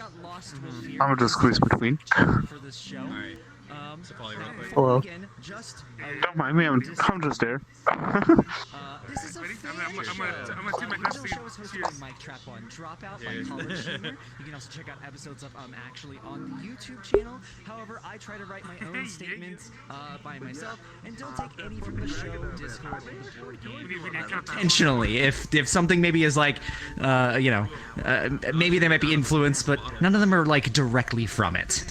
I'm gonna just squeeze between. For this show. Alright. Hello. Again, Don't mind me, I'm just there. this is a I'm gonna do my best to show is hosted cheers. by Mike Trap on Dropout by College Humor. You can also check out episodes of actually on the YouTube channel. However, I try to write my own statements by myself and don't take any from the show, Discord, or the board game. Intentionally, if something maybe is like, maybe they might be influenced, but none of them are like directly from it.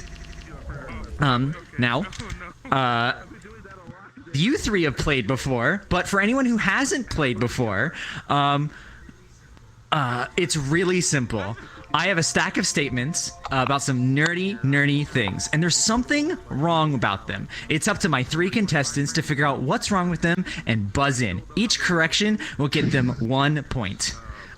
Now, you three have played before, but for anyone who hasn't played before, it's really simple. I have a stack of statements about some nerdy things, and there's something wrong about them. It's up to my three contestants to figure out what's wrong with them and buzz in. Each correction will get them 1 point.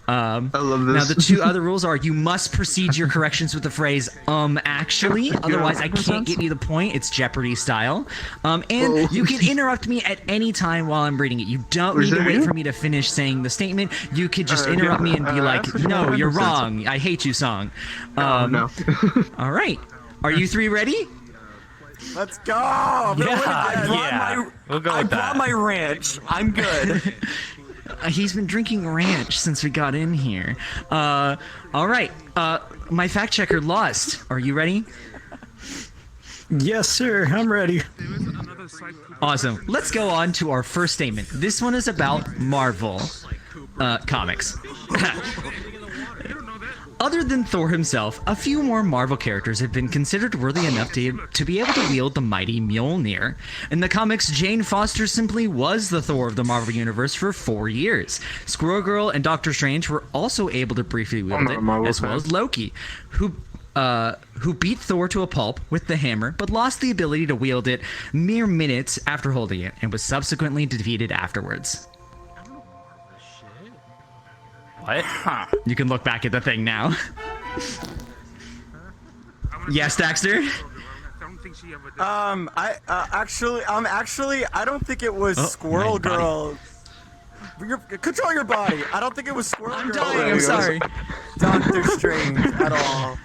I love this. Now, the two other rules are you must precede your corrections with the phrase, actually, otherwise I can't get you the point. It's Jeopardy style. And you can interrupt me at any time while I'm reading it. You don't need to wait for me to finish saying the statement. You could just interrupt me and be like, no, you're wrong. I hate you, song. No. All right. Are you three ready? Let's go! We'll go with I brought my ranch. I'm good. He's been drinking ranch since we got in here. All right. My fact checker lost. Are you ready? Yes, sir. I'm ready. Awesome. Let's go on to our first statement. This one is about Marvel comics. Other than Thor himself, a few more Marvel characters have been considered worthy enough to be able to wield the mighty Mjolnir. In the comics, Jane Foster simply was the Thor of the Marvel Universe for 4 years. Squirrel Girl and Doctor Strange were also able to briefly wield it, as well as Loki, who beat Thor to a pulp with the hammer, but lost the ability to wield it mere minutes after holding it, and was subsequently defeated afterwards. What? You can look back at the thing now. Yes, Daxter? I don't think it was Squirrel Girl. Control your body. I don't think it was Squirrel Girl. I'm dying, I'm sorry. Doctor Strange at all.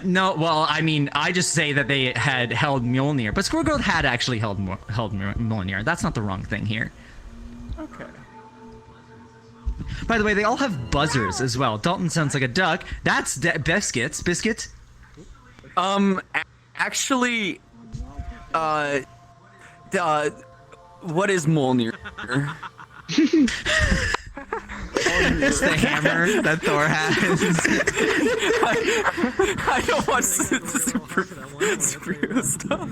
No, well, I mean, I just say that they had held Mjolnir, but Squirrel Girl had actually held Mjolnir. That's not the wrong thing here. Okay. By the way, they all have buzzers as well. Daltyn sounds like a duck. That's Biscuits. Biscuit? Actually, what is Mjolnir? It's the hammer that Thor has. I don't watch the superhero stuff.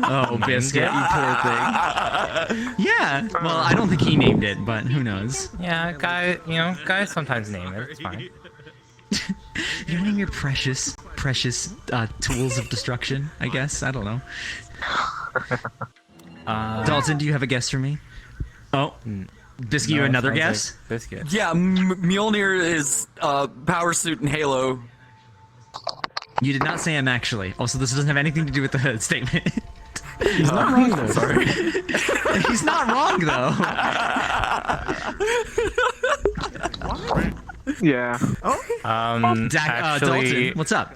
Oh, Biscuit, you poor thing. Yeah, well, I don't think he named it, but who knows? Yeah, guys sometimes name it. It's fine. You name your precious tools of destruction, I guess. I don't know. Daltyn, do you have a guess for me? Oh, Biscuit, you another guess? Like Biscuit. Yeah, Mjolnir is power suit in Halo. You did not say him, actually. Also, this doesn't have anything to do with the statement. He's not wrong, though. Sorry. He's not wrong, though. Yeah. Daltyn, what's up?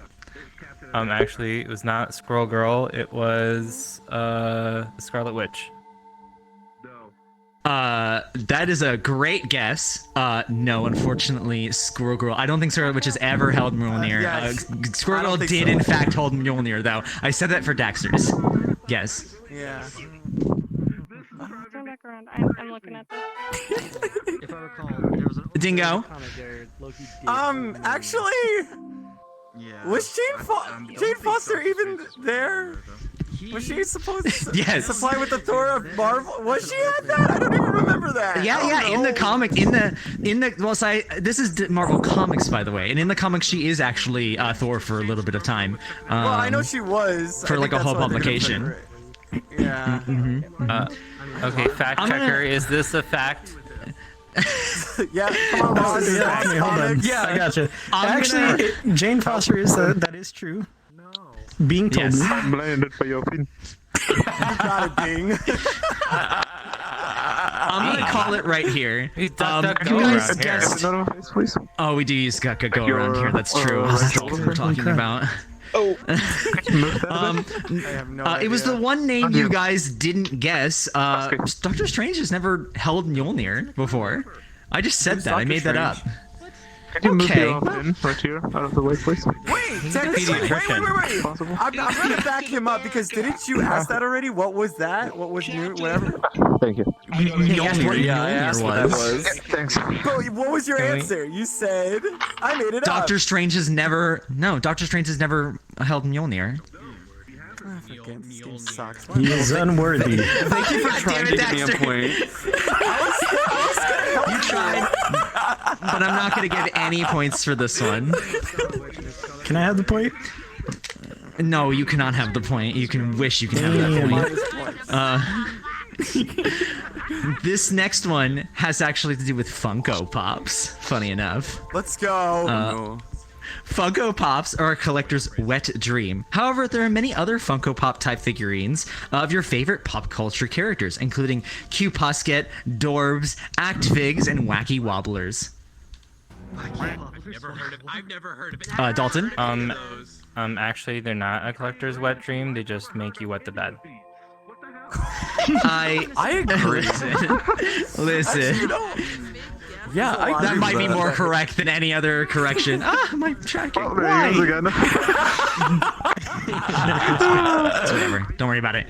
Actually, it was not Squirrel Girl. It was Scarlet Witch. That is a great guess. No, unfortunately, Squirrel Girl. I don't think Scarlet Witch has ever held Mjolnir. Squirrel Girl did, in fact, hold Mjolnir, though. I said that for Daxter's. Yes. Yeah. Turn back around. I'm looking at this. If I recall, there was an Dingo. comic there, Loki did Actually, was Jane Foster even there? Was she supposed to supply with the Thor of Marvel? Was she at that? I don't even remember that. Yeah, in the comic, this is Marvel Comics, by the way, and in the comics she is actually Thor for a little bit of time. Well, I know she was. For like a whole publication. Yeah. Okay, fact checker, is this a fact? Yeah, come on, boss. Okay, hold on. Yeah, I gotcha. Actually, Jane Foster is that is true. Being told me. I'm blinded by your opinion. You got it, Ding. I'm gonna call it right here. We duck, duck, You go guys around here. guessed. Another face, please. Oh, we do use Gucka go Your, around here. That's true. right That's shoulder. what we're talking about. Oh. Move that a bit. I have no idea. It was the one name you guys didn't guess. Doctor Strange has never held Mjolnir before. I just said that. I made that up. Can you move Okay. your pin right here out of the way, please? Wait, wait. Possible? I'm gonna back him up because didn't you ask that already? What was that? What was new? Whatever. Thank you. He asked what Yeah, I asked what that was. was. Thanks. But what was your answer? You said I made it Doctor up. Strange has never. No, Doctor Strange has never held Mjolnir. This game sucks. He is unworthy. Thank you for trying to damn it, give me a point. You tried, but I'm not gonna give any points for this one. Can I have the point? No, you cannot have the point. You can wish you can have that point. This next one has actually to do with Funko Pops. Funny enough. Let's go. Funko Pops are a collector's wet dream. However, there are many other Funko Pop type figurines of your favorite pop culture characters, including Q Pusket, Dorbs, Act Figs, and Wacky Wobblers. I've never heard of it. Daltyn? Actually, they're not a collector's wet dream. They just make you wet the bed. I agree. Listen. Yeah, That might be more correct than any other correction. My tracking. Oh, there he is again. It's whatever. Don't worry about it.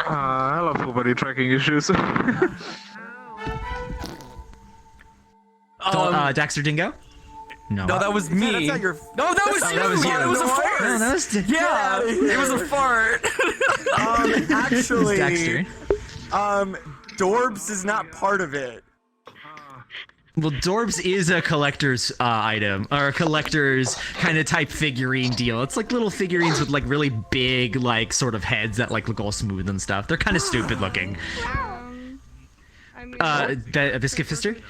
I love full body tracking issues. Daxter Dingo? No. No, that was me. That's not your. No, that was you. that was you. It was a fart. No, that was Yeah, it was a fart. Actually, Daxter. Dorbs is not part of it. Well, Dorbs is a collector's item, or a collector's kind of type figurine deal. It's like little figurines with like really big, like sort of heads that like look all smooth and stuff. They're kind of stupid looking. I mean, BiscuitFister?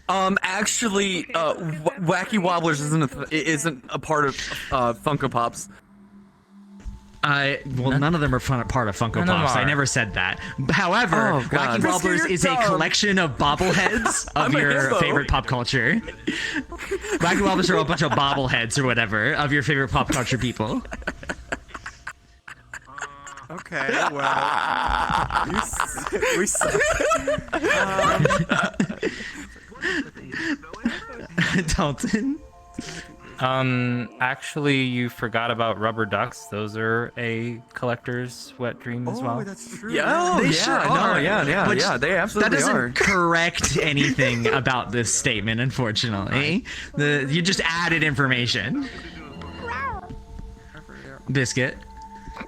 Actually, Wacky Wobblers isn't a part of Funko Pops. None of them are part of Funko Pops. I never said that. However, Wacky Wobblers is a collection of bobbleheads of your favorite pop culture. Wacky Wobblers are a bunch of bobbleheads or whatever of your favorite pop culture people. Okay, well, we suck. Daltyn? Actually, you forgot about rubber ducks. Those are a collector's wet dream as well. Oh, that's true. Yeah, They sure are. No, yeah, But they absolutely that doesn't are. correct anything about this statement, unfortunately. You just added information. Biscuit.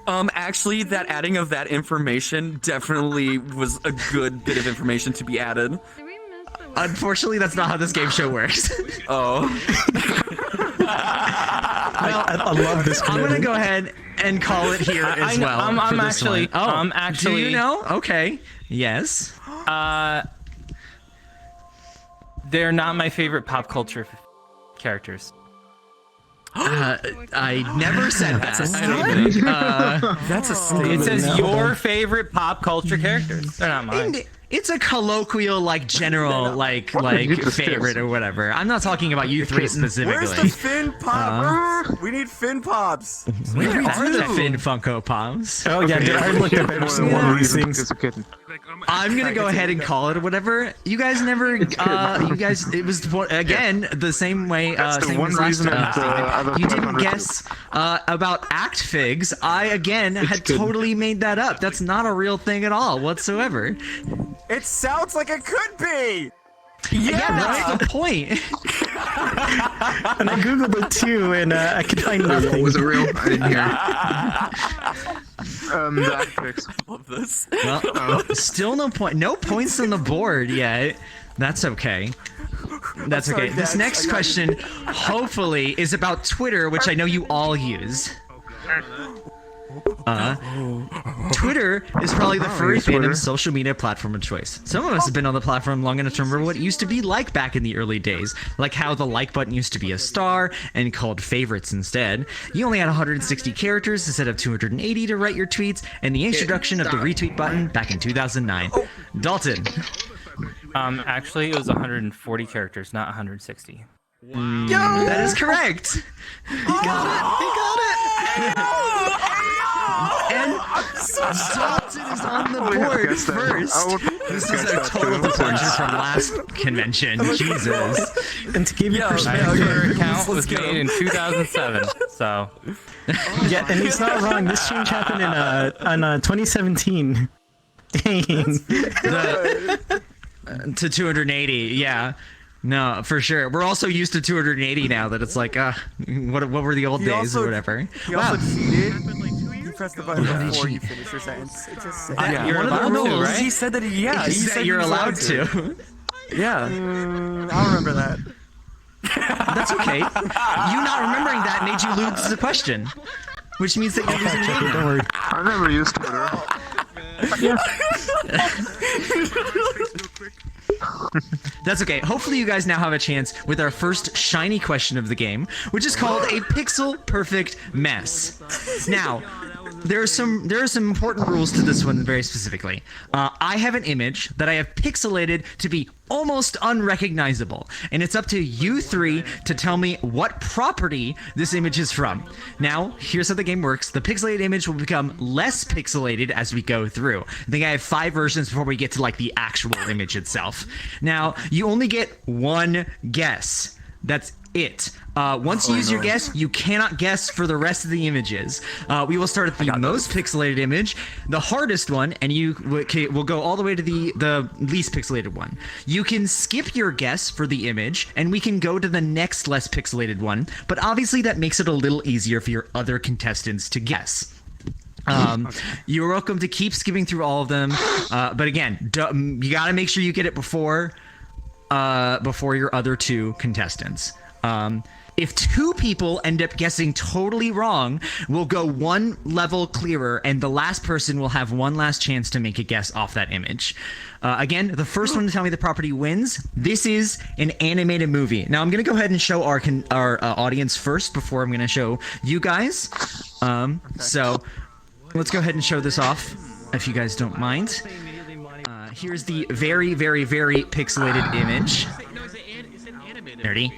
Actually, that adding of that information definitely was a good bit of information to be added. did we miss the Unfortunately, that's not how this game show works. Oh. I love this. I'm gonna go ahead and call it here as well. I'm actually. Do you know? Okay. Yes. They're not my favorite pop culture characters. I never said that. That's a statement. It says your favorite pop culture characters. They're not mine. It's a colloquial, like general, like you just favorite or whatever. I'm not talking about you three specifically. Where's the Finn Pop? We need Finn Pops. Where are the Finn Funko Pops? Oh yeah, dude, I looked up every single one of these things. It's a kitten. I'm gonna go ahead and call it or whatever. You guys never, it was again the same way. That's the same one as last reason you didn't guess about Act Figs. I again had totally made that up. That's not a real thing at all whatsoever. It sounds like it could be. Yeah, that's the point. And I googled it too, and I could find nothing. Was it real? I didn't hear. That fix. Love this. Well, still no point. No points on the board yet. That's okay. That's Sorry, okay. This Dax, next I got question, hopefully, is about Twitter, which I know you all use. Twitter is probably the furry Twitter. fandom social media platform of choice. Some of us have been on the platform long enough to remember what it used to be like back in the early days, like how the like button used to be a star and called favorites instead. You only had 160 characters instead of 280 to write your tweets, and the introduction of the retweet button back in 2009. Daltyn. Actually, it was 140 characters, not 160. That is correct. He got it. And Daltyn is on the board first. This is a total departure from last convention. Jesus. And to give you My perspective, Twitter account was made in 2007, so yeah, and he's not wrong. This change happened in 2017. Dang. To 280, yeah. No, for sure. We're also used to 280 now that it's like, what were the old days or whatever. He also cheated. You pressed the button before you finish your sentence. It just said. you're One of allowed the to, rules, right? he said that. Yeah, he said You're he was allowed to. Yeah. I'll remember that. That's okay. You not remembering that made you lose the question, which means that you're losing the game. Don't worry. I never used Twitter. That's okay. Hopefully you guys now have a chance with our first shiny question of the game, which is called a pixel perfect mess. Now, there are some important rules to this one very specifically. I have an image that I have pixelated to be almost unrecognizable, and it's up to you three to tell me what property this image is from. Now, here's how the game works. The pixelated image will become less pixelated as we go through. I think I have 5 versions before we get to like the actual image itself. Now, you only get one guess. That's it. Once you use your guess, you cannot guess for the rest of the images. We will start at the most pixelated image, the hardest one, and will go all the way to the least pixelated one. You can skip your guess for the image, and we can go to the next less pixelated one, but obviously that makes it a little easier for your other contestants to guess. You're welcome to keep skipping through all of them, but again, you gotta make sure you get it before your other 2 contestants. If 2 people end up guessing totally wrong, we'll go 1 level clearer, and the last person will have 1 last chance to make a guess off that image. Again, the first one to tell me the property wins. This is an animated movie. Now, I'm going to go ahead and show our audience first before I'm going to show you guys. So, let's go ahead and show this off, if you guys don't mind. Here's the very, very, very pixelated image. Nerdy.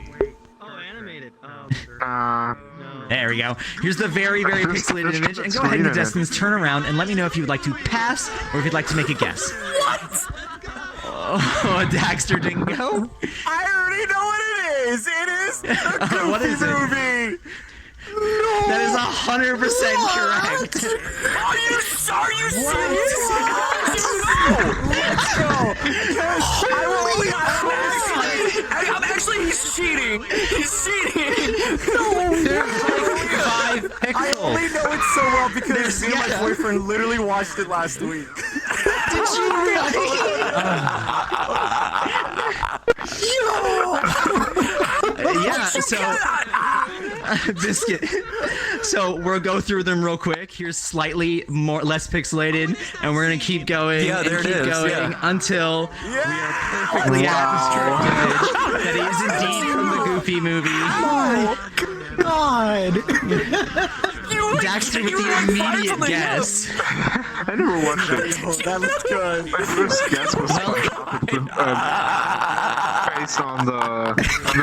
There we go. Here's the very, very pixelated image. And go ahead, contestants, turn around and let me know if you would like to pass or if you'd like to make a guess. What? Oh, Daxter Dingo. I already know what it is. It is a Goofy What is it? movie. No. That is 100% correct. Are you serious? Let's go. I'm actually, he's cheating. He's cheating. I only know it so well because me and my boyfriend literally watched it last week. Did you really? Yeah, so Biscuit. So we'll go through them real quick. Here's slightly less pixelated, and we're gonna keep going until we are perfectly at this correct image that is indeed from the Goofy movie. Oh, God. Daxter with the immediate guess. I never watched it. That looks good. My first guess was based on the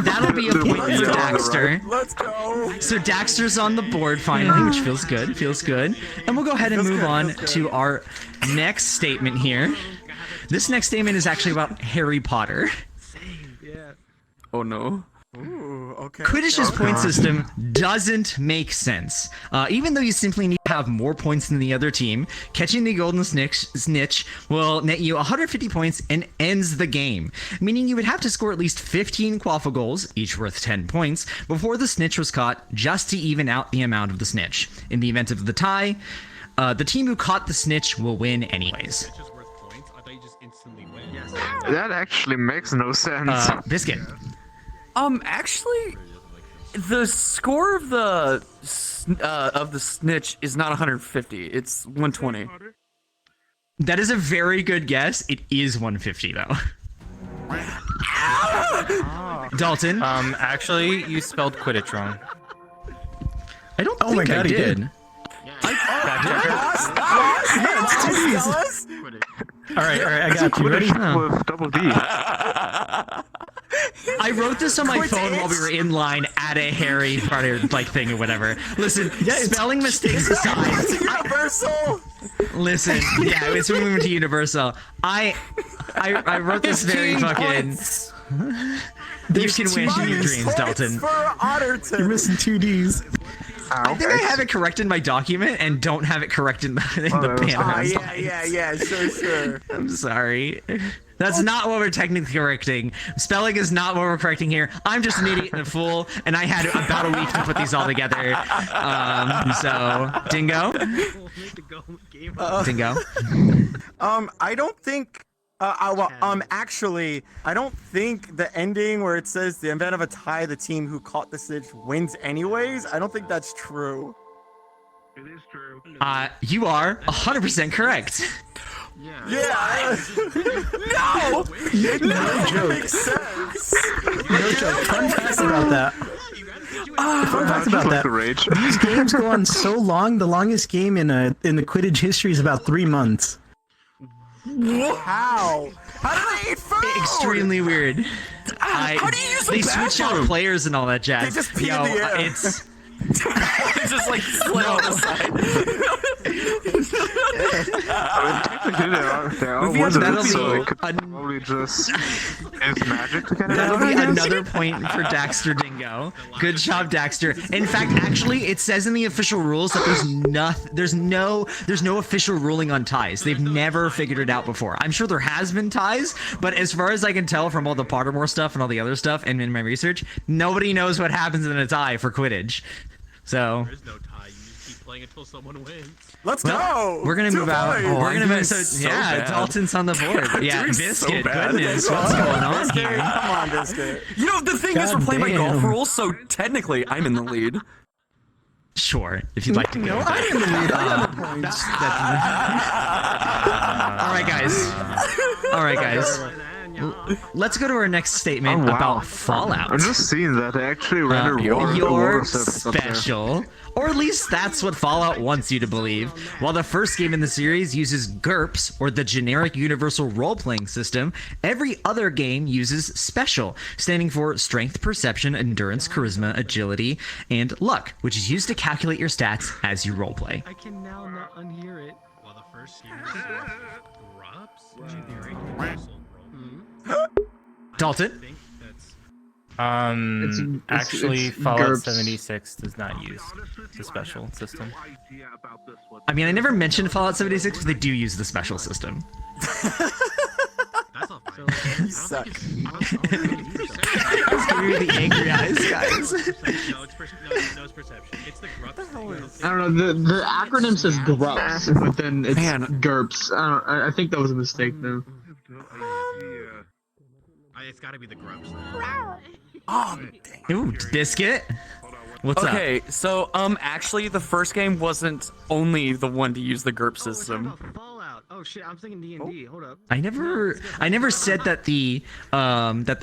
That'll be a point for Daxter. Let's go. So Daxter's on the board finally, which feels good. And we'll go ahead and move on to our next statement here. This next statement is actually about Harry Potter. Oh no. Ooh, okay. Quidditch's point system doesn't make sense. Even though you simply need to have more points than the other team, catching the golden snitch will net you 150 points and ends the game, meaning you would have to score at least 15 quaffle goals, each worth 10 points, before the snitch was caught, just to even out the amount of the snitch. In the event of the tie, the team who caught the snitch will win anyways. That actually makes no sense. Biscuit. Actually, the score of the snitch is not 150. It's 120. That is a very good guess. It is 150 though. Daltyn. Actually, you spelled Quidditch wrong. I don't Oh my think God, I he did. did. Yeah, it's two D's. All right, I got you. Ready? With double D. I wrote this on my phone while we were in line at a Harry Potter like thing or whatever. Listen, spelling mistakes aside. Universal. Listen, yeah, it's when we went to Universal. I wrote this very fucking. You can win in your dreams, Daltyn. For Otterton. You're missing 2 D's. I think I have it correct in my document and don't have it correct in the banner. Yeah, sure. I'm sorry. That's not what we're technically correcting. Spelling is not what we're correcting here. I'm just an idiot and a fool, and I had about a week to put these all together. So, Dingo? Dingo? I don't think. Actually, I don't think the ending where it says the event of a tie, the team who caught the snitch wins anyways. I don't think that's true. It is true. You are 100% correct. Yeah. No joke. Makes sense. No joke. Fun fact about that. Fun fact about that. Rage. These games go on so long. The longest game in the Quidditch history is about 3 months. How? How do they eat food? Extremely weird. How do you use They the switch out bathroom? players and all that jazz. They just pee in the air. It's It's just like slid on the side. Technically, there are That'll wizards, so be it could probably just use magic to get it That'll out. be another point for Daxter Dingo. Good job, Daxter. In fact, actually, it says in the official rules that there's no official ruling on ties. They've never figured it out before. I'm sure there has been ties, but as far as I can tell from all the Pottermore stuff and all the other stuff and in my research, nobody knows what happens in a tie for Quidditch. So There's no tie. You just keep playing until someone wins. Let's go. we're gonna 2 move out. points. We're gonna move. so Yeah, bad. Dalton's on the board. Yeah, Doing so Biscuit. bad. Goodness, what's going on Biscuit, here? come on, Biscuit. You know, the thing is, we're God playing by golf damn. rules, so technically, I'm in the lead. Sure, if you'd like to go. I'm in the lead. I got the points. All right, guys. Let's go to our next statement about Fallout. I'm just seeing that they actually render water. You're surface up there. special. Or at least that's what Fallout wants you to believe. While the first game in the series uses GURPS, or the generic universal role-playing system, every other game uses SPECIAL, standing for Strength, Perception, Endurance, Charisma, Agility, and Luck, which is used to calculate your stats as you roleplay. I can now not unhear it. While the first series drops generic universal role. Dalton? I think that's Actually, it's Fallout GURPS. 76 does not use the special system. I mean, I never mentioned Fallout 76, but they do use the special system. that's all fine. You suck. Give me the angry eyes, guys. No, it's perception. It's the grunt. I don't know. The acronym says GRUPS, but then it's Man. GURPS. I think that was a mistake though. It's got to be the grubs. Oh, Ooh, Biscuit? What's up? okay, so actually, the first game wasn't only the one to use the GURP system. Fallout. Oh shit, I'm thinking D&D. Hold up. I never said that the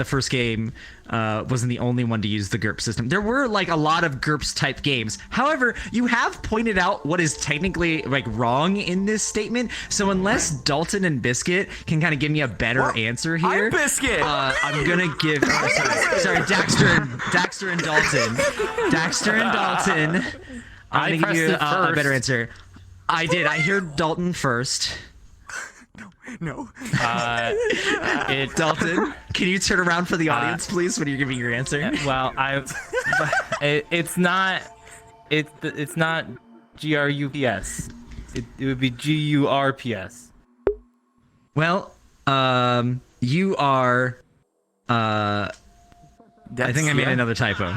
first game wasn't the only one to use the GURPS system. There were like a lot of GURPS type games. However, you have pointed out what is technically like wrong in this statement. So unless Dalton and Biscuit can kind of give me a better answer here, I'm Biscuit. I'm gonna give. Sorry, Daxter and Dalton. Daxter and Dalton. I'm gonna give you a better answer. I did. I heard Dalton first. No. Dalton, can you turn around for the audience, please, when you're giving your answer? Well, it's not GRUPS. It would be GURPS. Well, you are. I think I made another typo.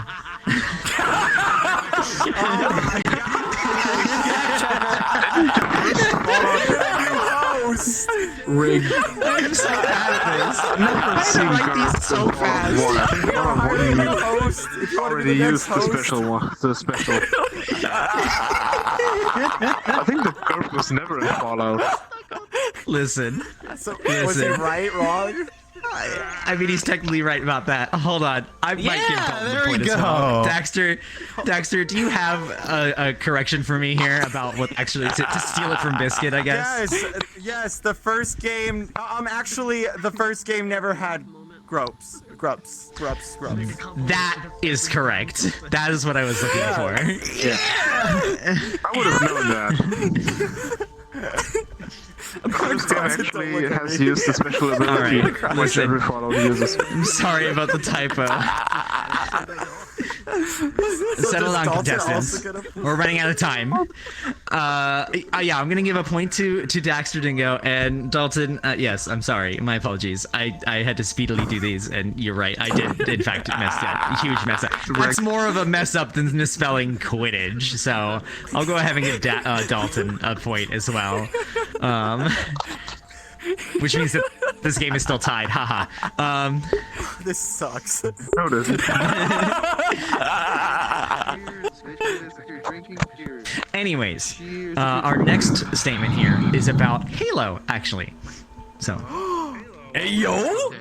Rigged. I'm so bad at See, write these so fast. I think We are hiring a new host. If you want to be already the next used the host. special one. The special. I think the curve was never in Fallout. Listen. So, was he Listen. right, wrong? I mean, he's technically right about that. Hold on. I might give Dalton there the we point as well. go. Daxter, do you have a correction for me here about what actually to steal it from Biscuit, I guess? Yes. The first game. Actually, the first game never had grubs. That is correct. That is what I was looking for. I would have known that. First game actually has used the special ability, Alright, which listen. every Fallout uses. I'm sorry about the typo. Settle down, contestants. We're running out of time. Yeah, I'm gonna give a point to Daxter Dingo and Dalton. Yes, I'm sorry. My apologies. I had to speedily do these, and you're right. I did, in fact, mess up. Huge mess up. That's more of a mess up than misspelling Quidditch. So I'll go ahead and give Dalton a point as well. Which means that this game is still tied. Haha. This sucks. No, it isn't. Anyways, our next statement here is about Halo, actually. So, Hey, yo!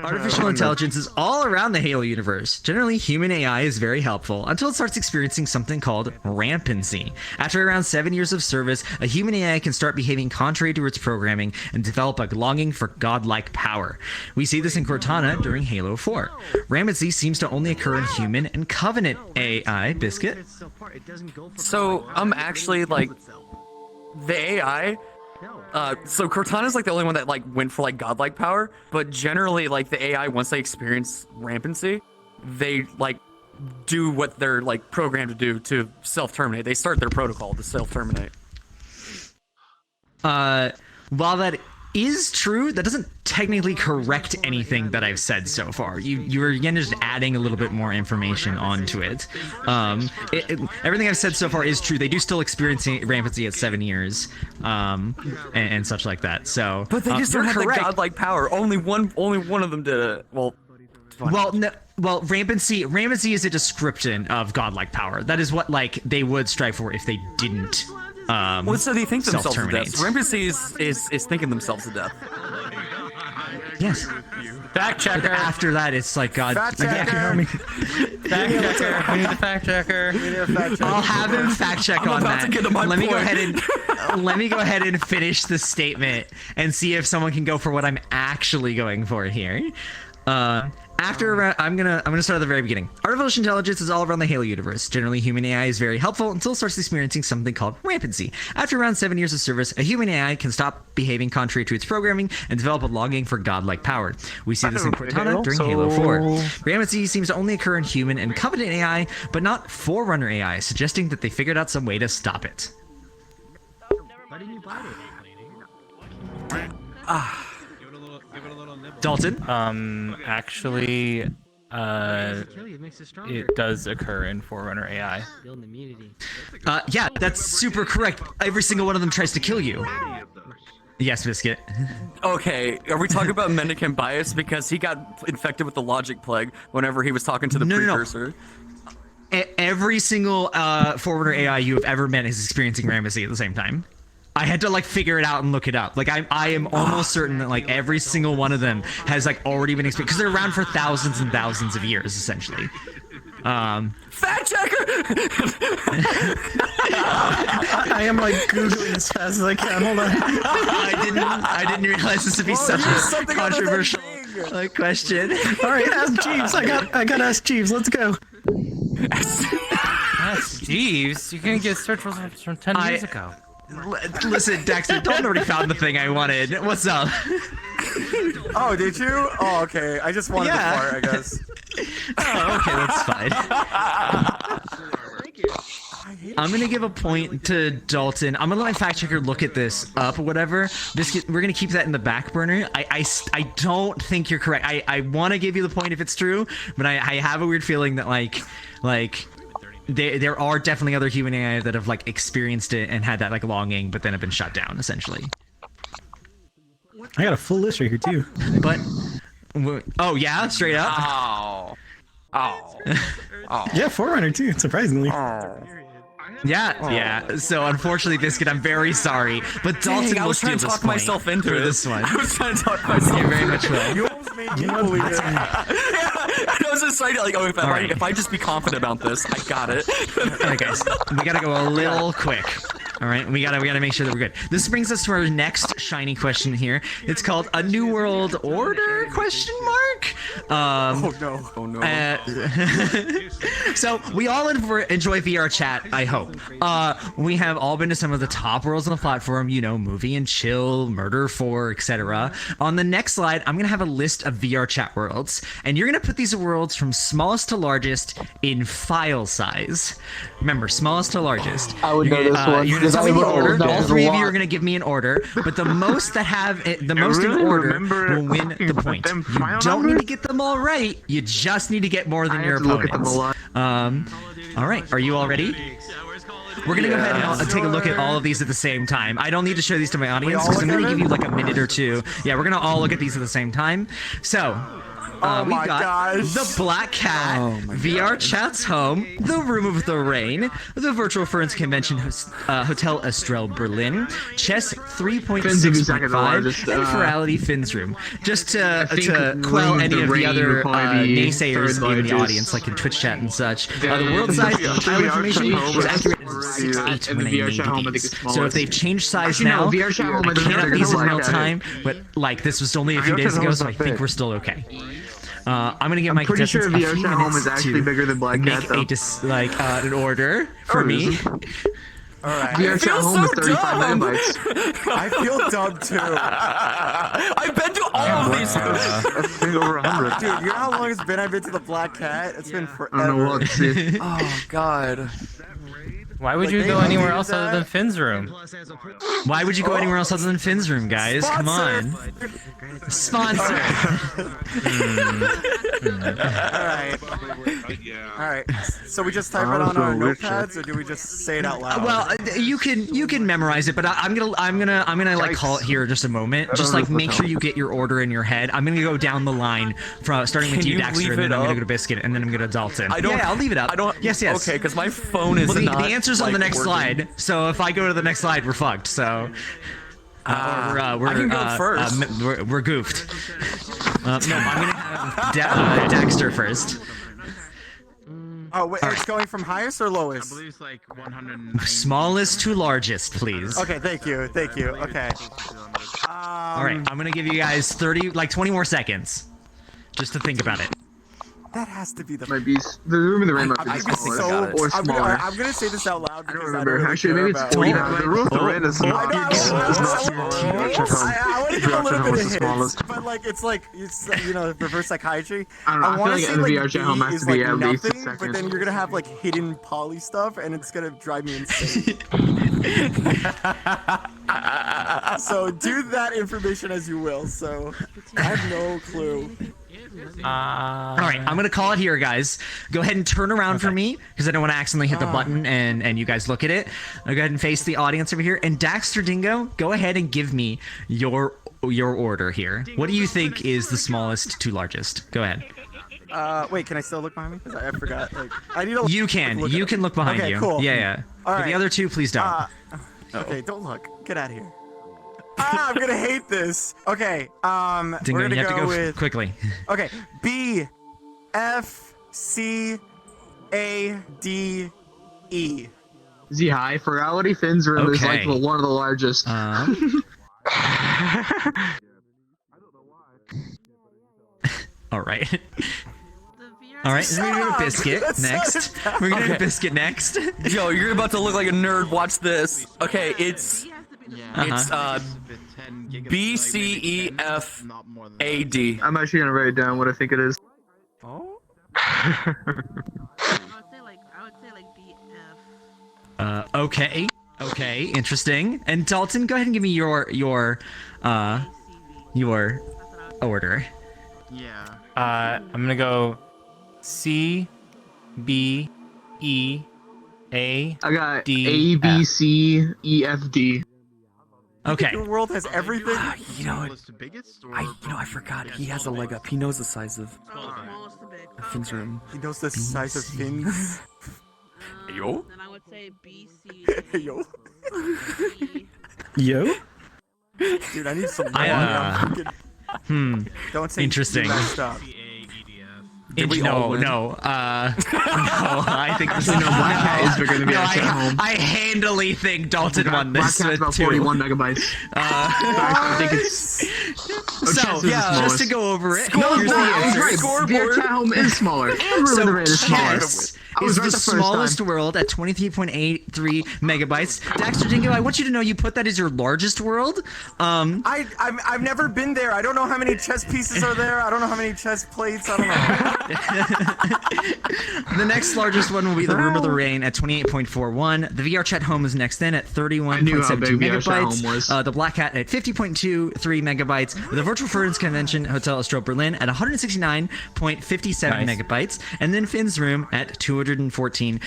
artificial intelligence is all around the Halo universe. Generally, human AI is very helpful until it starts experiencing something called rampancy. After around 7 years of service, a human AI can start behaving contrary to its programming and develop a longing for godlike power. We see this in Cortana during Halo 4. Rampancy seems to only occur in human and Covenant AI. Biscuit? So, I'm actually, like, the AI... so Cortana's like the only one that like went for like godlike power, but generally like the AI once they experience rampancy, they like do what they're like programmed to do to self-terminate. They start their protocol to self-terminate. While that is true, that doesn't technically correct anything that I've said so far. You're again just adding a little bit more information onto it. Everything I've said so far is true. They do still experience rampancy at 7 years, and such like that. So, But they just don't have the godlike power. Only one of them did it. Well, rampancy is a description of godlike power. That is what like they would strive for if they didn't. So they think themselves to death. self-terminate. Rampancy is thinking themselves to death. Yes. Fact checker. After that, it's like God. Fact checker. Fact checker. We need a fact checker. I'll have him fact check on about that. to get to my let me go point. ahead and finish the statement and see if someone can go for what I'm actually going for here. I'm gonna start at the very beginning. Artificial intelligence is all around the Halo universe. Generally, human AI is very helpful until it starts experiencing something called rampancy. After around 7 years of service, a human AI can stop behaving contrary to its programming and develop a longing for godlike power. We see this in Cortana during Halo 4. Rampancy seems to only occur in human and Covenant AI, but not Forerunner AI, suggesting that they figured out some way to stop it. Why didn't you buy it? Give it a little nibble. Dalton? Actually, Kill you, it makes it stronger. it does occur in Forerunner AI. Building immunity. Yeah, that's super correct. Every single one of them tries to kill you. Yes, Biscuit. Okay, are we talking about Mendicant bias because he got infected with the logic plague whenever he was talking to the precursor? Every single Forerunner AI you have ever met is experiencing rampancy at the same time. I had to like figure it out and look it up. Like I am almost certain that like every single one of them has like already been experienced because they're around for thousands and thousands of years essentially. Fact checker! I am like googling as fast as I can. Hold on. I didn't realize this would be such a controversial question. All right, ask Jeeves. I got ask Jeeves. Let's go. That's Jeeves. You're gonna get search results from 10 years ago. Listen, Daxter, Dalton already found the thing I wanted. What's up? Oh, did you? Oh, okay. I just wanted the part, I guess. Oh, okay, that's fine. I'm gonna give a point to Dalton. I'm gonna let my fact checker look at this up or whatever. Biscuit, we're gonna keep that in the back burner. I don't think you're correct. I want to give you the point if it's true, but I have a weird feeling that like there are definitely other human AI that have like experienced it and had that like longing, but then have been shut down essentially. I got a full list right here too. But oh yeah, straight up. Oh. Oh. Oh. Yeah, Forerunner too. Surprisingly. Yeah. So unfortunately, Biscuit, I'm very sorry, but Daltyn Dang, I will was steal trying to this talk point myself into for it. this one. I was trying to talk myself. You very much will. You almost made me believe it. I was just like, oh, if, Alright. if I just be confident about this, I got it. Alright, guys, we gotta go a little quick. All right, we gotta make sure that we're good. This brings us to our next shiny question here. It's called a New World Order ? Oh no. Oh no. So we all enjoy VR chat, I hope. We have all been to some of the top worlds on the platform, you know, Movie and Chill, Murder 4, etc. On the next slide, I'm gonna have a list of VR chat worlds, and you're gonna put these worlds from smallest to largest in file size. Remember, smallest to largest. I would know this one. You're gonna tell me the order. That All was three a of you lot. are gonna give me an order, but the most that have it, the most in really order remember will win the put point. them You file don't need to numbers? get them all right. You just need to get more than I your have to look at them opponents. a lot. All right, are you all ready? We're gonna go ahead and take a look at all of these at the same time. I don't need to show these to my audience because I'm gonna give you like a minute or two. Yeah, we're gonna all look at these at the same time. So. Oh We've my got gosh. the Black Cat, VR Chat's Home, the Room of the Rain, the Virtual Ferns Convention Hotel Estrelle Berlin, Chess 3.6.5, and Furality Finn's Room. Just to quell any of the other naysayers in the audience, like in Twitch chat and such. The world size file information is accurate as 6.8 when I made these. So if they've changed size now, I can't have these in real time, but like this was only a few days ago, so I think we're still okay. I'm gonna get my contestants a few minutes to bigger than Black make an order for me. Alright. VR chat home is 35 megabytes. I feel dumb too. I've been to all of these. That's been over 100. Dude, you know how long it's been I've been to the Black Cat? It's been I don't know forever. what to see. Oh god. Why would Like, you they go anywhere updated else other that. than Finn's room? Why would you go anywhere else other than Finn's room, guys? Come on. Sponsor. Alright. Alright. So we just type it on our notepads, or do we just say it out loud? Well, you can memorize it, but I'm gonna like call it here in just a moment. Just like make sure you get your order in your head. I'm gonna go down the line from starting with Can you, you Daxter, leave and then it I'm gonna up? go to Biscuit, and then I'm gonna Daltyn. I don't. Yeah, I'll leave it up. I don't. Yes. Okay, because my phone is Well, the not. answer's on the like, next working. slide. So if I go to the next slide, we're fucked. So. We're I can go first. We're goofed. No, I'm gonna have Daxter first. Oh, wait, it's going from highest or lowest? It's like 109. Smallest to largest, please. Okay, thank you. Okay. All right, I'm gonna give you guys 20 more seconds, just to think about it. That has to be the. Might be the room in the rain might I'm be gonna be smaller. so. Or I'm smaller. gonna say this out loud. I Because don't I remember. really Actually, care maybe it's about- 49. The roof the rain is I not. know, It's not small. I want to get a little bit of the hints, smallest. but like it's reverse psychiatry. I don't know, I feel want like to a say like VR chat home B has is to be like at least a nothing, but second. then you're gonna have like hidden poly stuff, and it's gonna drive me insane. So do that information as you will. So I have no clue. All right, I'm gonna call it here, guys. Go ahead and turn around for me because I don't want to accidentally hit the button and you guys look at it. I'll go ahead and face the audience over here. And Daxter Dingo, go ahead and give me your order here. What do you think is the smallest to largest? Go ahead. Wait, can I still look behind me? Because I forgot. Like I need to. You can. look You at- can look behind okay, you. Cool. Yeah. All But right. the other two, please don't. Okay, don't look. Get out of here. I'm gonna hate this. Okay. Dingo, we're gonna you have to go with. quickly. Okay, B, F, C, A, D, E. Z high. Furality Finn's room is like Okay. one of the largest. All right. All right, we're gonna go to Biscuit That's next. so We're gonna Okay. do Biscuit next. Yo, you're about to look like a nerd. Watch this. Okay, it's B C E F A D. I'm actually gonna write down what I think it is. Oh. I would say like BF. Okay, interesting. And Daltyn, go ahead and give me your order. Yeah. I'm gonna go C B E A. I got D, A, B, F. C, E, F, D. Okay. Your world has everything. You know, Smallest to biggest, or I forgot. He has a leg up. He knows the size of Smallest to big. Finn's room. He knows the size of fins. Yo. Then I would say B, C, Yo. D. Yo? Dude, I need some money. I, Don't say Interesting. messed up. No, I think this is No, Black Cat is bigger than no, VRChat Home. I handily think Dalton won Black this Cat's about too. 41 megabytes. I think it's. So, Chess is the just smallest. to go over it, No, here's the I was answer. right. VRChat Home is smaller. And Room of the Raid is smaller. Chess I was is right the the first smallest time. world at 23.83 megabytes. Daxter Dingo, I want you to know you put that as your largest world. I've never been there. I don't know how many chess pieces are there. I don't know how many chess plates. I don't know. The next largest one will be the Room of the Rain at 28.41. The VRChat Home is next in at 31.72 big VRChat megabytes. Home was. The Black Cat at 50.23 megabytes. The Virtual Ferns Convention Hotel Astrop Berlin at 169.57 megabytes. And then Finn's Room at 214.35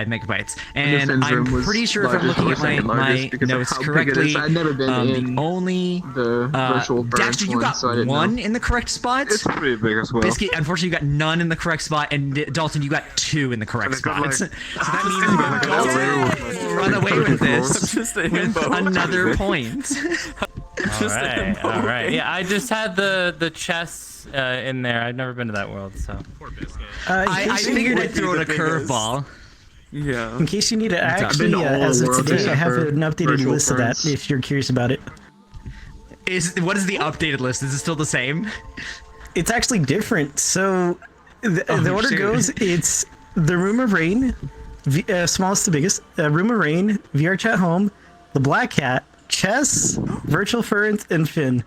megabytes. And Finn's I'm Room was pretty sure if I'm largest looking or at my second largest because of notes how big it correctly, is. I've never been in the only the virtual Ferns Daxter, you one, got so I didn't one know. in the correct spot. It's pretty big as well. Biscuit, unfortunately, you got none in the correct spot, and Dalton, you got 2 in the correct And I got, spot. like- So that means Dalton run away with this Just a with himbo. another point. All right. Yeah, I just had the chess in there. I've never been to that world, so. Poor Biscuit. I figured I'd throw in a the biggest. curveball. Yeah. In case you need it, I've actually, been to all as the of worlds today, I except have for an updated Virtual list of that, Ferns. if you're curious about it. What is the updated list? Is it still the same? It's actually different. So the order shoot. goes, it's the Room of Rain, smallest to biggest, Room of Rain, VRChat Home, the Black Cat, Chess, Virtual Ferns, and Finn.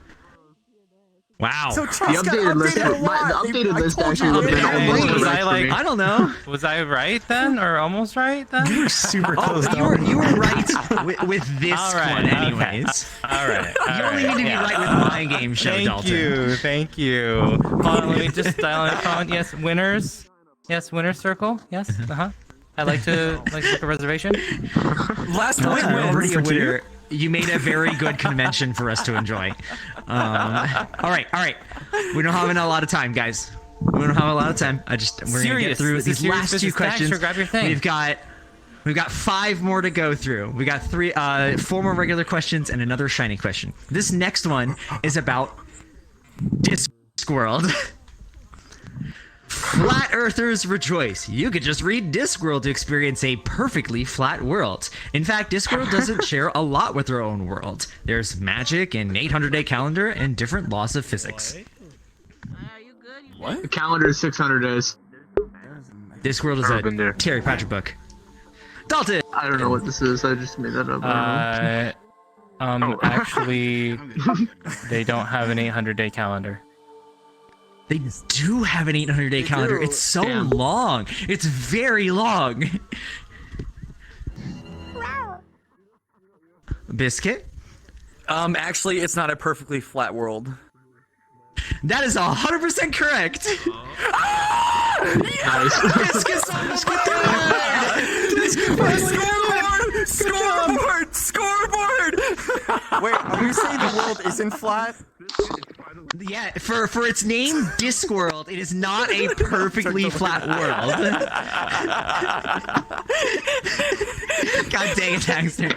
Wow. So The chess got updated list, updated a lot. the updated I list told actually you would have been already. almost Was correct I for like- me. I don't know. Was I right then, or almost right then? You were super close. You were right with this All right, one, okay. anyways. All right. You only need to be right with my game show, Thank Dalton. you. Thank you. Hold on, let me just dial on the phone. Yes, winners. Yes, winner's circle. Yes. I'd like to book a reservation. Last Yeah. point wins. Already a for two. winner. You made a very good convention for us to enjoy. All right. We don't have a lot of time, guys. We don't have a lot of time. We're gonna get Serious. through This is these serious last 2 business. questions. Daxter, grab your thing. We've got 5 more to go through. We got 4 more regular questions and another shiny question. This next one is about Discworld. Flat Earthers rejoice. You could just read Discworld to experience a perfectly flat world. In fact, Discworld doesn't share a lot with our own world. There's magic, an 800-day calendar, and different laws of physics. You good? You What? The calendar is 600 days. Discworld is Never been there. a Terry Pratchett book. Dalton! I don't know what this is. I just made that up. I don't know. Actually, they don't have an 800-day calendar. They do have an 800-day calendar. do. It's so Damn. long. It's very long. Biscuit? Actually, it's not a perfectly flat world. That is 100% correct. Biscuit's on the board. Scoreboard! Wait, are you saying the world isn't flat? Yeah, for its name, Discworld, it is not a perfectly flat world. God dang it, Daxter.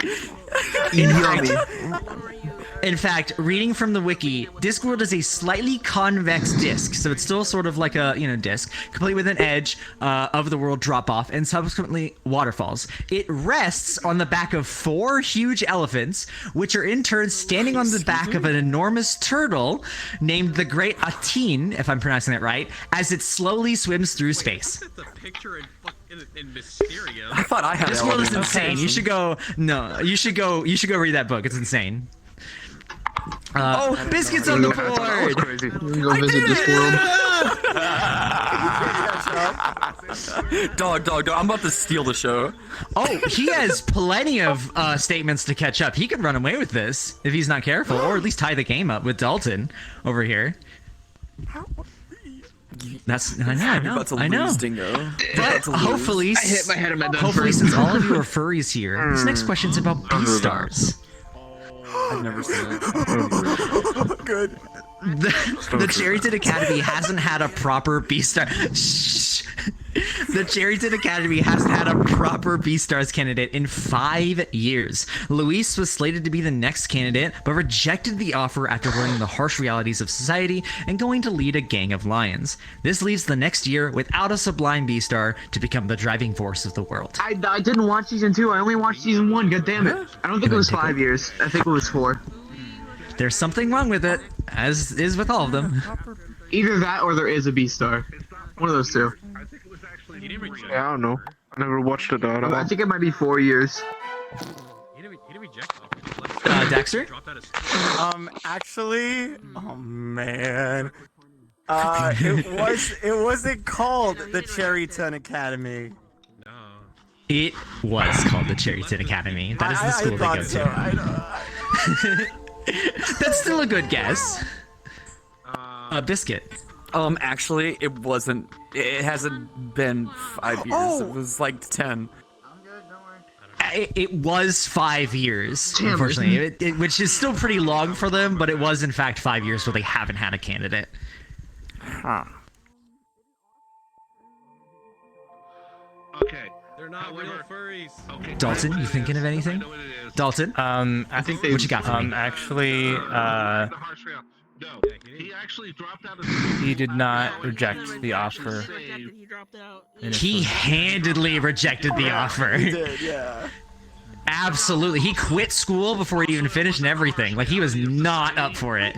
In fact, reading from the wiki, Discworld is a slightly convex disc, so it's still sort of like a disc, complete with an edge of the world drop off and subsequently waterfalls. It rests on the back of 4 huge elephants, which are in turn standing on the back of an enormous turtle named the Great Atin, if I'm pronouncing that right, as it slowly swims through space. That's the picture in Mysterio. I thought I had Discworld is elephants. insane. You should go read that book. It's insane. Biscuit's on the board. Crazy. We can go visit Discworld. Dog, I'm about to steal the show. Oh, he has plenty of statements to catch up. He could run away with this if he's not careful, or at least tie the game up with Dalton over here. I You're about to know. lose, Dingo. But hopefully, I hit my head on my bed hopefully, first. since all of you are furries here, this next question's about B stars. I've never seen it. Good. The Cherryton Academy hasn't had a proper Beastar. Shh. The Cherryton Academy hasn't had a proper Beastars candidate in 5 years. Luis was slated to be the next candidate, but rejected the offer after learning the harsh realities of society and going to lead a gang of lions. This leaves the next year without a Sublime Beastar to become the driving force of the world. I didn't watch season 2. I only watched season 1. God damn it. I don't think it was 5 years. I think it was 4. There's something wrong with it, as is with all of them. Either that or there is a B-star. One of those two. Yeah, I don't know. I never watched it at all. I think it might be 4 years. He didn't reject the offer. Daxter? Drop that as Actually, oh man. It wasn't called the Cherryton Academy. no. It was called the Cherryton Academy. That is the school they go to. That's still a good guess. Biscuit. Actually, it wasn't. It hasn't been 5 years. It was like 10. It was 5 years, unfortunately, which is still pretty long for them, but it was in fact 5 years where they haven't had a candidate. Huh. Okay. They're not real furries. Okay. Daltyn, you thinking of anything? I know what it is. Daltyn? I think they. What you got for me? Actually, The harsh reality. No, he actually dropped out of he did not reject the offer. He dropped out. He handedly rejected the offer. Did, yeah. Absolutely. He quit school before he even finished and everything. Like, he was not up for it.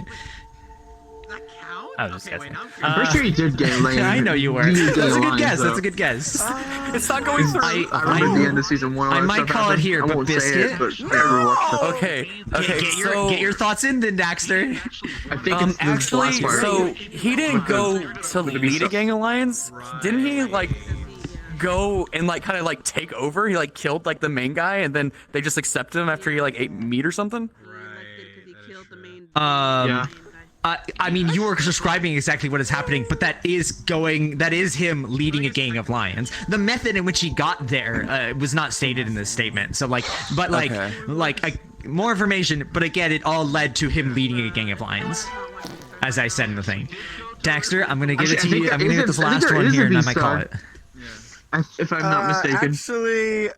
That count? I was just guessing. I'm pretty sure he did get laid. I know you were. He did That's a get good lines, guess. though. That's a good guess. It's not going through. I remember the end of season 1. all I that might stuff call it happened. here, I but won't say Biscuit? it, but I never watched it. Okay. Get your thoughts in then, Daxter. I think it's the Actually, last part. so he didn't go to lead a gang alliance. Didn't he like go and like kind of like take over? He like killed like the main guy, and then they just accepted him after he like ate meat or something. Yeah. I mean, you were describing exactly what is happening, but that is him leading a gang of lions. The method in which he got there was not stated in this statement. So more information, but again, it all led to him leading a gang of lions, as I said in the thing. Daxter, I'm gonna give it to you. I'm gonna get this last one here, and I might call it. If I'm not mistaken. Actually,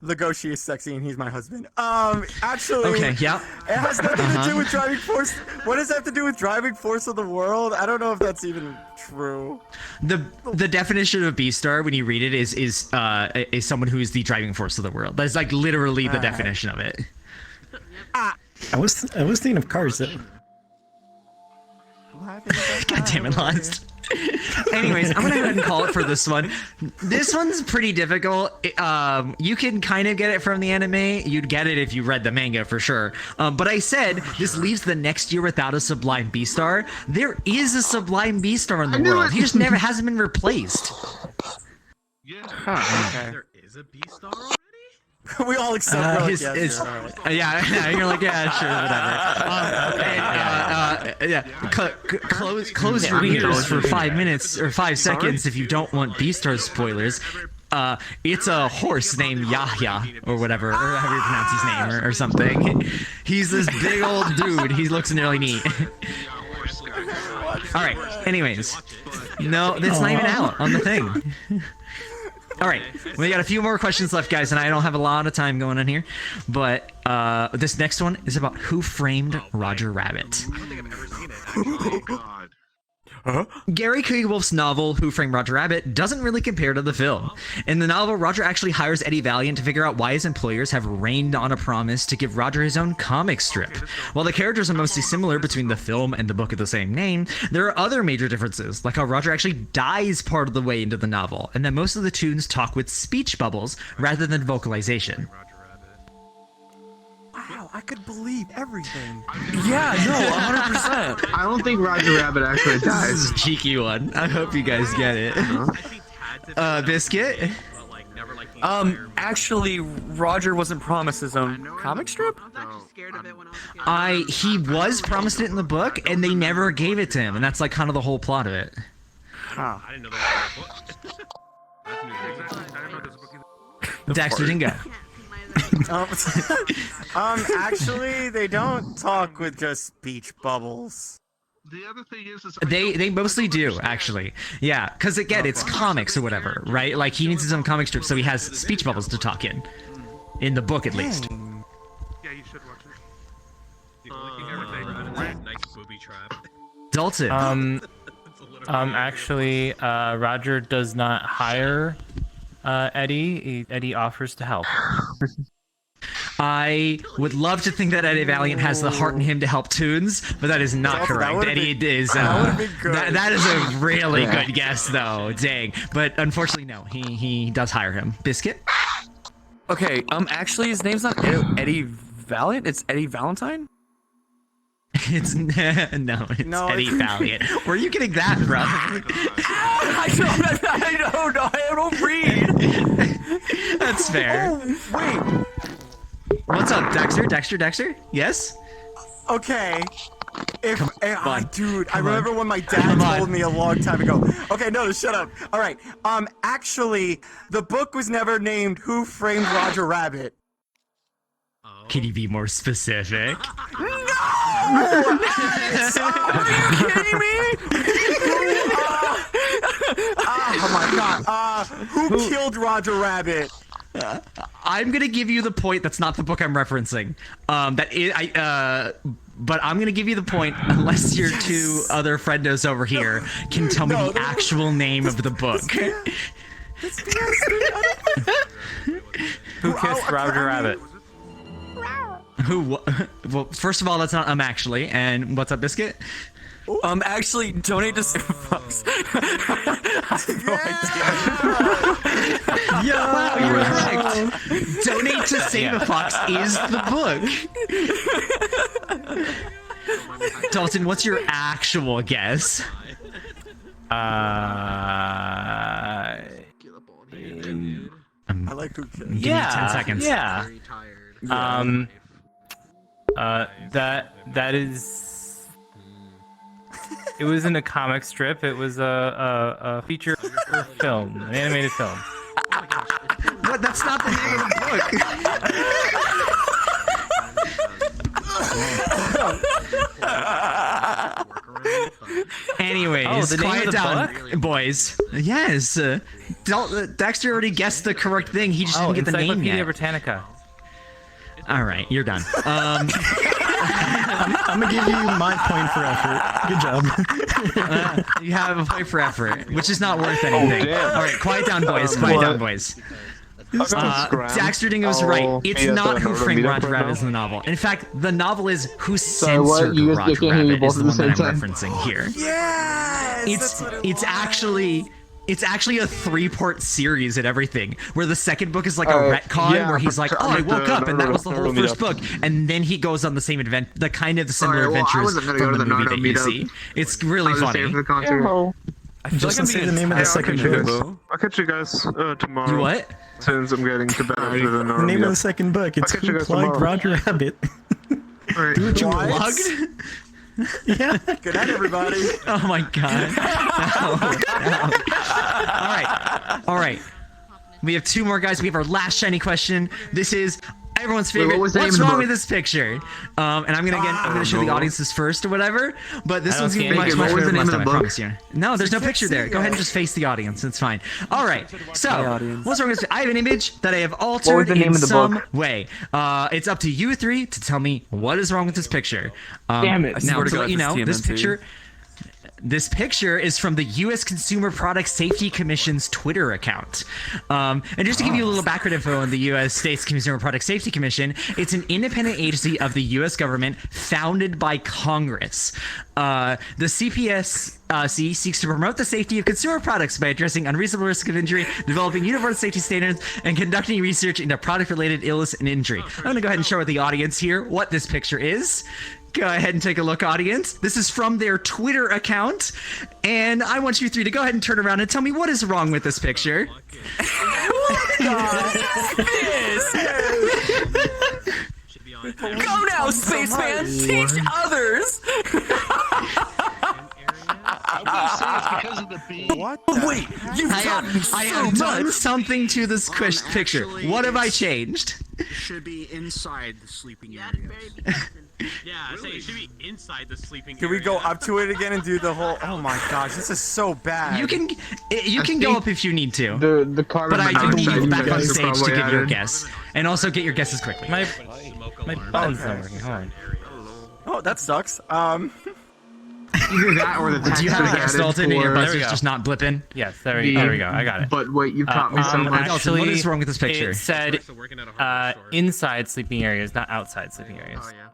Legoshi is sexy and he's my husband. Actually, Okay, yeah. it has nothing to do with driving force. What does that have to do with driving force of the world? I don't know if that's even true. The definition of Beastar when you read it is someone who is the driving force of the world. That's like literally the definition of it. I was thinking of cars though. God damn it, Lost. Anyways, I'm gonna go ahead and call it for this one. This one's pretty difficult. You can kind of get it from the anime. You'd get it if you read the manga for sure. But I said this leaves the next year without a Sublime Beastar. There is a Sublime Beastar in the world. He just never hasn't been replaced. Yeah. There is a B-star already? We all accept. Yeah, you're like, yeah, sure, whatever. Close your ears for 5 minutes or 5 seconds if you don't want Beastar spoilers. It's a horse named Yahya or whatever, or however you pronounce his name or something. He's this big old dude. He looks nearly neat. All right. Anyways, no, that's not even out on the thing. All right, we got a few more questions left, guys, and I don't have a lot of time going on here. But this next one is about who framed Roger Rabbit. Oh, God. Gary Wolf's novel, Who Framed Roger Rabbit, doesn't really compare to the film. In the novel, Roger actually hires Eddie Valiant to figure out why his employers have rained on a promise to give Roger his own comic strip. While the characters are mostly similar between the film and the book of the same name, there are other major differences, like how Roger actually dies part of the way into the novel, and that most of the tunes talk with speech bubbles rather than vocalization. Wow, I could believe everything. Yeah, no, 100%. I don't think Roger Rabbit actually This dies. is a cheeky one. I hope you guys get it. Biscuit? Actually, Roger wasn't promised his own comic strip. I was actually scared of it when I was a kid. He was promised it in the book, and they never gave it to him, and that's like kind of the whole plot of it. I didn't know that was a book. That's news. I didn't know there was a book either. Daxter Dingo. Can't see my Actually, they don't talk with just speech bubbles. The other thing is They mostly do, actually. Yeah, because again, it's comics or whatever, right? Like, he needs his own comic strip, so he has speech bubbles to talk in. In the book, at least. Yeah, you should watch it. The only thing I remember out of that nice booby trap. Daltyn. Actually, Roger does not hire Eddie. Eddie offers to help. I would love to think that Eddie Valiant has the heart in him to help Toons, but that is not correct. Eddie is that is a really good guess, though. Dang, but unfortunately, no. He does hire him. Biscuit. Okay. Actually, his name's not Eddie Valiant. It's Eddie Valentine. It's Eddie Valiant. Where are you getting that from? I don't know. I don't read. That's fair. Oh, wait. What's up, Daxter? Yes? Okay. Dude, I Come remember on. when my dad told me a long time ago. Okay, no, shut up. All right. Actually, the book was never named Who Framed Roger Rabbit. Can you be more specific? No! Are you kidding me? Oh my god. Who killed Roger Rabbit? I'm gonna give you the point. That's not the book I'm referencing. But I'm gonna give you the point unless your two other friendos over here can tell me the actual name of the book. Who kissed Roger Rabbit? Who? Well, first of all, that's not actually. And what's up, Biscuit? Actually, donate to Fox. Wow, you're correct. Donate to Save a Fox is the book. Daltyn, what's your actual guess? I like who killed. Give me 10 seconds. Yeah. That is. It was in a comic strip. It was a feature film, an animated film. What? That's not the name of the book. Anyways, the name quiet of the down, book? boys. Yes, Daxter already guessed the correct thing. He just didn't get the name Encyclopedia yet. Britannica. All right, you're done. I'm gonna give you my point for effort. Good job. You have a point for effort, which is not worth anything. All right, quiet down, boys. Quiet down, boys. Daxter Dingo's right. It's not Who Framed Roger Rabbit in the novel. In fact, the novel is Who Censored You guys Roger can't hear me Rabbit both is the at the one that same I'm time. referencing here. Yes! It's actually a 3-part series and everything, where the second book is like a retcon, where he's like, I woke up and that was the whole first book, and then he goes on the same the kind of similar adventures from the movie that you see. It's really funny. I feel Just say the name of the second book. I'll catch you guys tomorrow. You what? Since I'm getting to bed after the The name of the second book. It's catch you Who guys Plugged tomorrow. Roger Rabbit. Alright. Do what you What? want. Plugged? Yeah. Good night, everybody. Oh my god. No. All right. We have 2 more guys. We have our last shiny question. This is everyone's favorite. what was the name What's of the wrong book? with this picture? And I'm gonna show the audience this first or whatever. But this I one's don't gonna be see much anything. better What was the than name last of time, the I book? promise you. No, there's no picture there. Go ahead and just face the audience. It's fine. All right. So, what's wrong with this? I have an image that I have altered the name in of the some book? way. It's up to you 3 to tell me what is wrong with this picture. Damn it. Now, swear to to God, let you this know, TMNT. this picture is from the U.S. Consumer Product Safety Commission's Twitter account. And just to give you a little background info on the U.S. States Consumer Product Safety Commission, it's an independent agency of the U.S. government founded by Congress. The CPSC seeks to promote the safety of consumer products by addressing unreasonable risk of injury, developing uniform safety standards, and conducting research into product-related illness and injury. I'm going to go ahead and share with the audience here what this picture is. Go ahead and take a look, audience. This is from their Twitter account, and I want you 3 to go ahead and turn around and tell me what is wrong with this picture. Go now, spaceman! Teach others! What? Wait, you've I have done something to this picture. What have I changed? should be inside the sleeping Yeah, areas. very disgusting. Yeah, I say it should be inside the sleeping Can we area. go up to it again and do the whole? Oh my gosh, this is so bad. You can go think up if you need to. The carbon But I do need monoxide you back on guys are stage to probably give your added. guess. And also get your guesses quickly. My Smoke button's alarm. not working. Hold on. Oh, that sucks. Either that or the text Do you have a was guess, added Dalton, and your for- There we buzzer's go. just not blipping? Yes, there we go. I got it. But wait, you've taught me so much. Dalton, what is wrong with this picture? It said So working at a hardware store. inside sleeping areas, not outside sleeping areas. Oh yeah.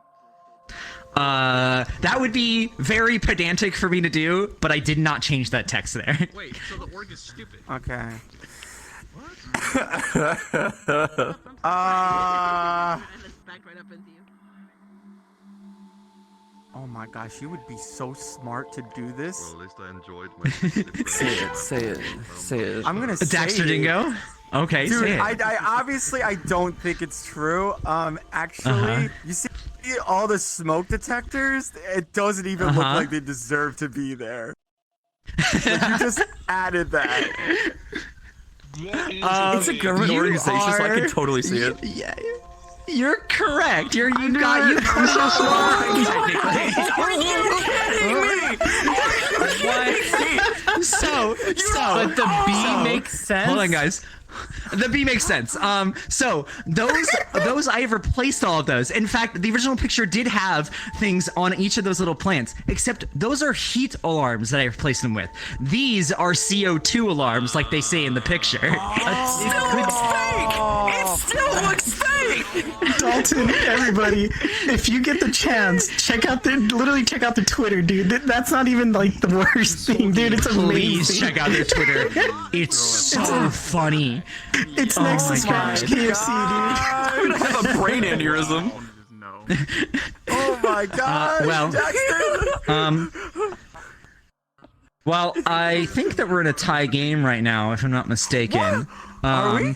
That would be very pedantic for me to do, but I did not change that text there. Wait, so the org is stupid. Okay. And it's backed right up into you. Oh my gosh, you would be so smart to do this. Well, at least I enjoyed my Say it. I'm gonna say Daxter it. Dingo? Okay, Dude, say it. I obviously I don't think it's true. Actually, you see all the smoke detectors? It doesn't even look like they deserve to be there. Like, you just added that. It's a government you organization, so I are- can totally see it. Yeah, you're correct. You got you. I'm so smart. Are you kidding me? So, But the B makes sense. hold on, guys. The B makes sense. So those I have replaced all of those. In fact, the original picture did have things on each of those little plants, except those are heat alarms that I replaced them with. These are CO2 alarms, like they say in the picture. It still looks fake. It still looks fake. Dalton, everybody, if you get the chance, check out the Twitter, dude. That's not even like the worst thing, dude. It's amazing. Please check out their Twitter. It's so funny. It's next to Scratch KFC, dude. I'm gonna have a brain aneurysm. Oh my god. well, Well, I think that we're in a tie game right now, if I'm not mistaken. Are we?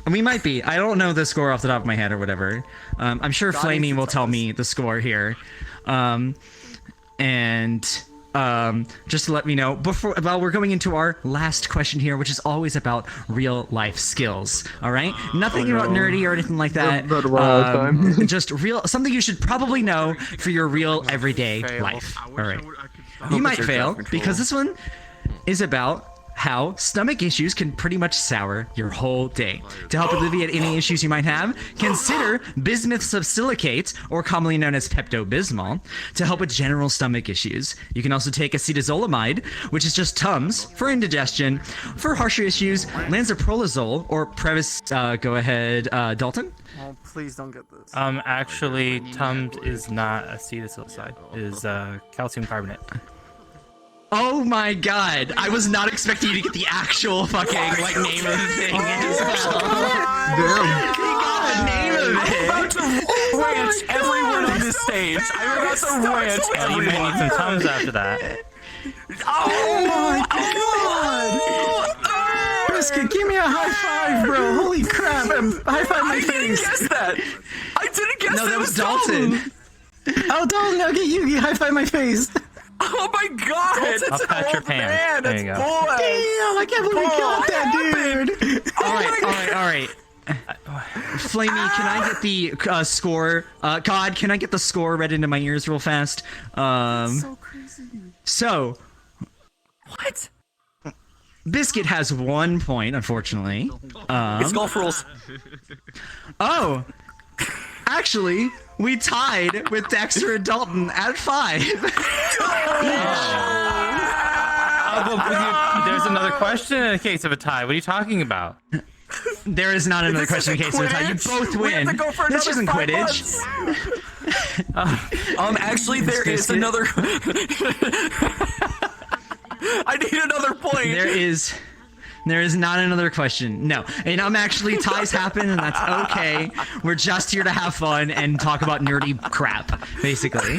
We might be. I don't know the score off the top of my head or whatever. I'm sure God, Flamey needs to will tell tell me the score here. Just to let me know while we're going into our last question here, which is always about real life skills. All right, nothing about nerdy or anything like that. Just something you should probably know for your real everyday life. All right, you might fail because this one is about how stomach issues can pretty much sour your whole day. To help alleviate any issues you might have, consider bismuth subsilicate, or commonly known as Pepto-Bismol, to help with general stomach issues. You can also take acetazolamide, which is just Tums, for indigestion. For harsher issues, lansoprazole or Previs. Go ahead, Dalton. Oh, please don't get this. Actually, Tums is not acetylsalicide. It is calcium carbonate. Oh my god, I was not expecting you to get the actual fucking like name of the thing as well. Damn. He got the name of it. I'm about to rant everyone on this stage. I'm about to rant Well, you may need everyone. some Tums after that. Oh my god! Biscuit, give me a high five, bro. Holy crap. High five my I didn't face. guess that. I didn't guess No, that was Dalton. Dalton. Oh, Dalton, I'll get you. High five my face. Oh my god! I'll pat your pan. There you go. Damn, I can't believe we got that, dude. All right. Flamey, can I get the score? God, can I get the score read into my ears real fast? So crazy. So, What? Biscuit has 1 point, unfortunately. It's golf rules. Oh, actually, we tied with Daxter and Dalton at 5. There's another question in the case of a tie. What are you talking about? There is not another question in case of a tie. You both We have win. to go for This another isn't 5 Quidditch. months. Actually, there is Biscuit. another. I need another point. There is not another question. No. And actually, ties happen, and that's okay. We're just here to have fun and talk about nerdy crap, basically.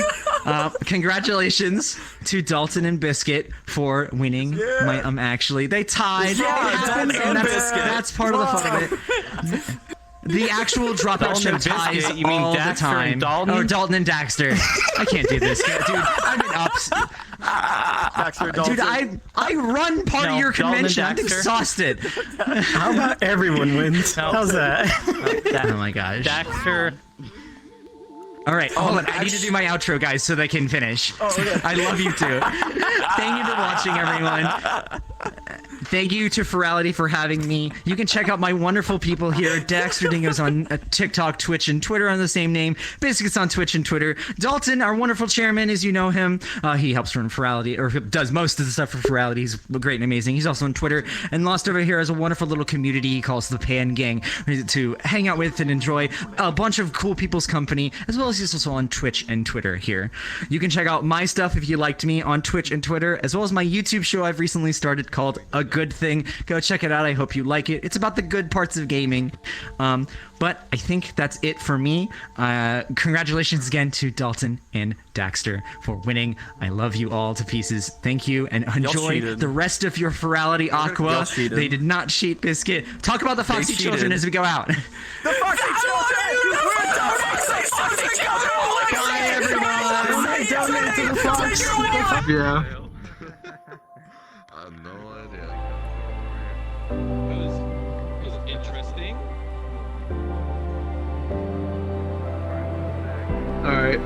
Congratulations to Dalton and Biscuit for winning. Actually, they tied. Yeah, It happens, Dalton and and that's, Biscuit. that's part of the fun of it. The actual dropout Dalton show and Biscuit? ties You mean all the Daxter time. and Dalton? Oh, Dalton and Daxter. I can't do this, dude. I've been up. Daxter, Dude, Daltyn. I run part of No, your Daltyn and convention. I'm Daxter. exhausted. How about everyone wins? No. How's that? Oh my gosh. Daxter. All right, hold on. I need to do my outro, guys, so they can finish. Oh, okay. I love you too. Thank you for watching, everyone. Thank you to Furality for having me. You can check out my wonderful people here. Daxter Dingo's on TikTok, Twitch, and Twitter on the same name. Biscuit's on Twitch and Twitter. Daltyn, our wonderful chairman, as you know him, he helps run Furality, or does most of the stuff for Furality. He's great and amazing. He's also on Twitter. And Lost over here has a wonderful little community he calls the Pan Gang to hang out with and enjoy a bunch of cool people's company, as well as he's also on Twitch and Twitter here. You can check out my stuff if you liked me on Twitch and Twitter, as well as my YouTube show I've recently started called A Good Thing. Go check it out. I hope you like it. It's about the good parts of gaming. But I think that's it for me. Congratulations again to Daltyn and Daxter for winning. I love you all to pieces. Thank you, and enjoy cheated. the rest of your Furality Aqua. Y'all cheated. They did not cheat, Biscuit. Talk about the Foxy cheated. children as we go out. The Foxy children! We're Bye, everyone. Donate to the Fox. Yeah. I have no idea. It was interesting. Alright.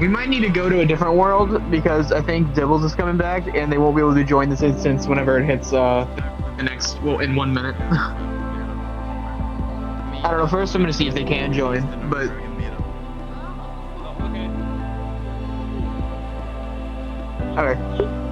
We might need to go to a different world because I think Dibbles is coming back and they won't be able to join this instance whenever it hits the next, well, in 1 minute. I don't know, first I'm gonna see if they can join, but Okay. okay.